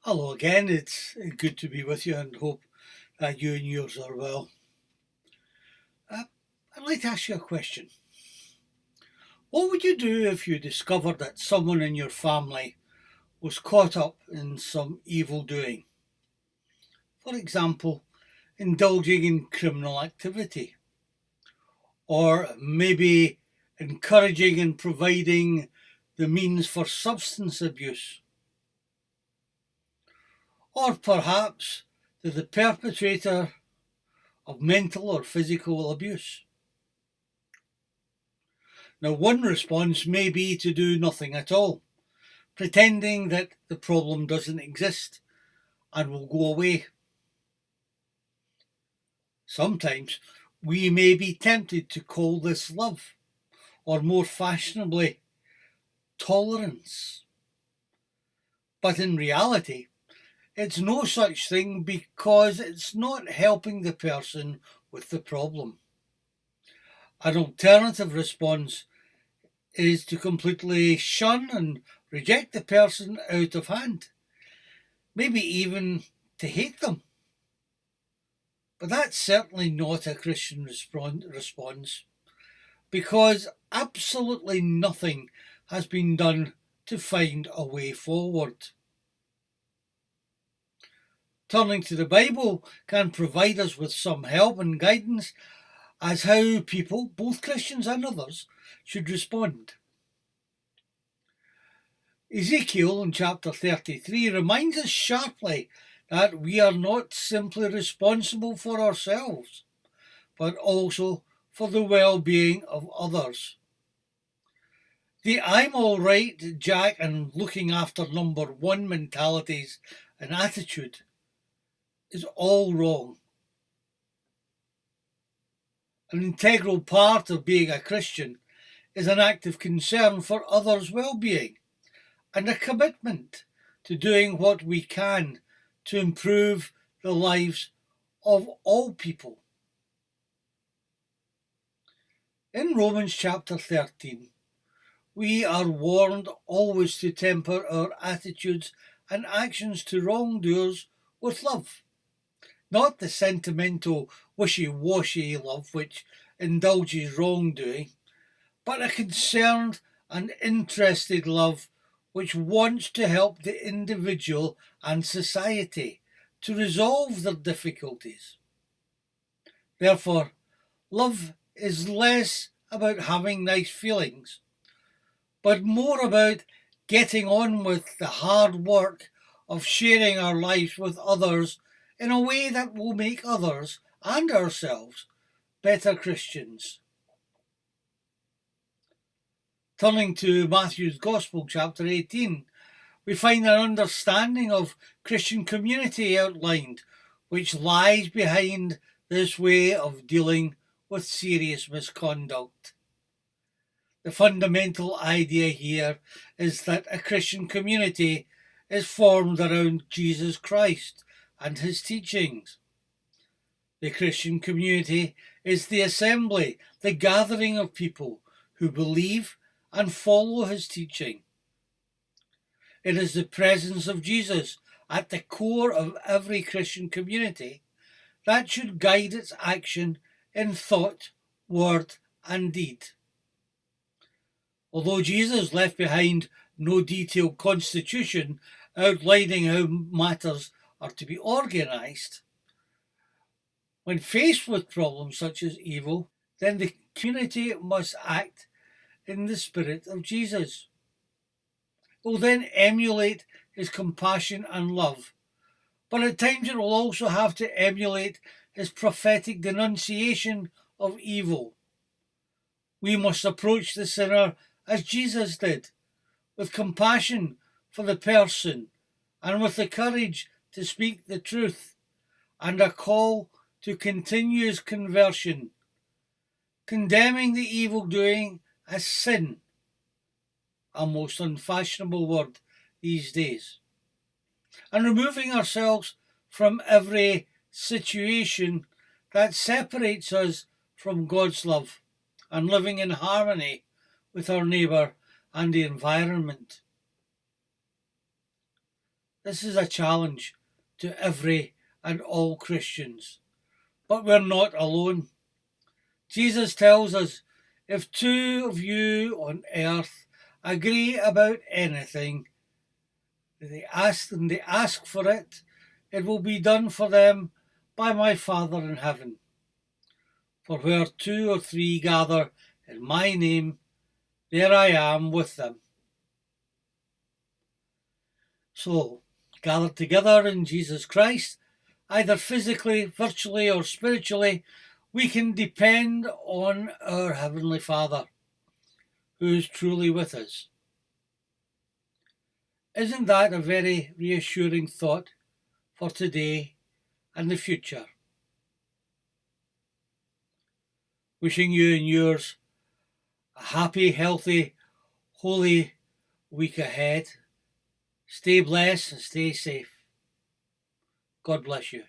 Hello again, it's good to be with you and hope that you and yours are well. I'd like to ask you a question. What would you do if you discovered that someone in your family was caught up in some evil doing? For example, indulging in criminal activity, or maybe encouraging and providing the means for substance abuse, or perhaps they're the perpetrator of mental or physical abuse. Now, one response may be to do nothing at all, pretending that the problem doesn't exist and will go away. Sometimes we may be tempted to call this love, or more fashionably, tolerance. But in reality, it's no such thing because it's not helping the person with the problem. An alternative response is to completely shun and reject the person out of hand, maybe even to hate them. But that's certainly not a Christian response, because absolutely nothing has been done to find a way forward. Turning to the Bible can provide us with some help and guidance as how people, both Christians and others, should respond. Ezekiel in chapter 33 reminds us sharply that we are not simply responsible for ourselves, but also for the well-being of others. The I'm all right, Jack, and looking after number one mentalities and attitude is all wrong. An integral part of being a Christian is an active concern for others' well-being and a commitment to doing what we can to improve the lives of all people. In Romans chapter 13, we are warned always to temper our attitudes and actions to wrongdoers with love. Not the sentimental, wishy-washy love which indulges wrongdoing, but a concerned and interested love which wants to help the individual and society to resolve their difficulties. Therefore, love is less about having nice feelings, but more about getting on with the hard work of sharing our lives with others in a way that will make others and ourselves better Christians. Turning to Matthew's Gospel, chapter 18, we find an understanding of Christian community outlined, which lies behind this way of dealing with serious misconduct. The fundamental idea here is that a Christian community is formed around Jesus Christ and his teachings. The Christian community is the assembly, the gathering of people who believe and follow his teaching. It is the presence of Jesus at the core of every Christian community that should guide its action in thought, word, and deed. Although Jesus left behind no detailed constitution outlining how matters are to be organised, when faced with problems such as evil, then the community must act in the spirit of Jesus. It will then emulate his compassion and love, but at times it will also have to emulate his prophetic denunciation of evil. We must approach the sinner as Jesus did, with compassion for the person and with the courage to speak the truth, and a call to continuous conversion, condemning the evildoing as sin, a most unfashionable word these days, and removing ourselves from every situation that separates us from God's love and living in harmony with our neighbour and the environment. This is a challenge to every and all Christians. But we're not alone. Jesus tells us, if two of you on earth agree about anything, they ask for it, it will be done for them by my Father in heaven. For where two or three gather in my name, there I am with them. So, gathered together in Jesus Christ, either physically, virtually, or spiritually, we can depend on our Heavenly Father, who is truly with us. Isn't that a very reassuring thought for today and the future? Wishing you and yours a happy, healthy, holy week ahead. Stay blessed and stay safe. God bless you.